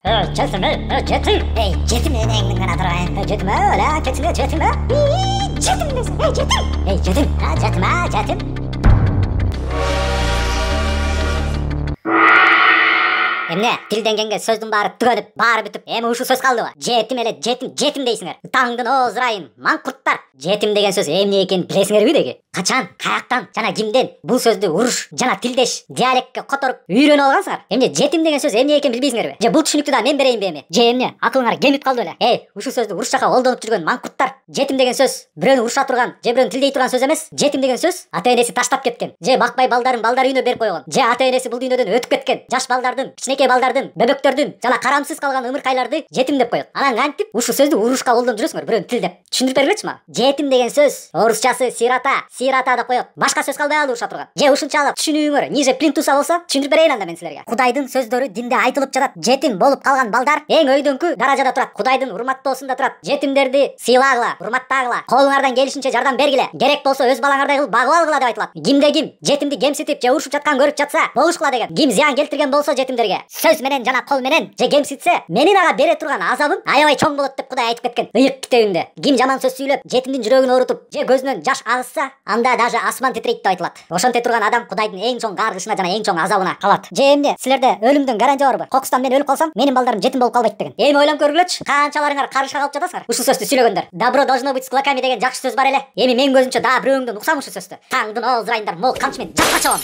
Жетім, жетім. Жетім денеңнің ғана тұрайын. Жетім, öyle, keçinge жетім. Жетім десің, жетім. Жетім, жетім, жетім. Эмне, тилденгенге сөздүн баары түгөнүп, баары бүтүп, эми ушул сөз калдыбы? Жетим эле, жетим дейсиңер. Таңдын озурайын, маңкурттар. Жетим деген сөз эмне экенин билесиңерби деги? Качан, каяктан, жана кимден бул сөздү уруш жана тилдеш, диалектке которуп үйрөнүп алгансыңар? Эмне жетим деген сөз эмне экенин билбейсиңерби? Же бул түшүнүктү да мен берейинби эми? Же эмне, акылыңар кемип калды беле? Ушул сөздү уруш жака колдонуп жүргөн маңкурттар. Жетим деген сөз бирөөнү уруша турган, же бирөөнү тилдей турган сөз эмес. Жетим деген сөз ата-энеси таштап кеткен, же бакпай балдарын балдар үйүнө берип койгон, же ата-энеси бул дүйнөдөн өтүп кеткен жаш балдардын, кичинекей балдардын, бөбөктөрдүн жана карамсыз калган ымыркайларды жетим деп коет. Анан кантип ушул сөздү урушка колдонуп жүрөсүңөр, бирөөнү тилдеп? Түшүндүрүп бергилечи мага. Жетим деген сөз орусчасы сирота деп коет. Башка сөз калбай уруша турган. Же ушунчалык түшүнүүңөр ниже плинтуса болсо, түшүндүрүп берейин анда мен силерге. Кудайдын сөздөрү динде айтылып жатат. Жетим болуп калган балдар эң өйдөңкү даражада турат. Кудайдын урматтоосунда турат. Жетимдерди сыйлагыла, урматтагыла, колуңардан келишинче жардам бергиле. Керек болсо өз балаңардай кылып багып алгыла деп айтылат. Кимде ким жетимди кемситип же урушуп жаткан көрүп жатса, болушкула деген. Ким зыян келтирген болсо жетимдерге, сөз менен жана кол менен же кемситсе, менин ага бере турган азабым аябай чоң болот деп Кудай айтып кеткен ыйык китебинде. Ким жаман сөз сүйлөп, жетимдин жүрөгүн оорутуп, же көзүнөн жаш агызса, анда даже асман титрейт деп айтылат. Ошонтип турган адам Кудайдын эң чоң каргышына жана эң чоң азабына калат. Же эмне, силерде өлүмдөн гарантия барбы? Кокустан мен өлүп калсам, менин балдарым жетим болуп калбайт деген. Эми ойлонуп көргүлөчү, канчаларыңар карышка калып жатасыңар ушул сөздү сүйлөгөндөр. Добро должно быть с кулаками деген жакшы сөз бар эле. Эми мен көзүмчө дагы бирөөңдөн уксам ушул сөздү. Таңдын озурайындар, могу камчы менен жакка чабам.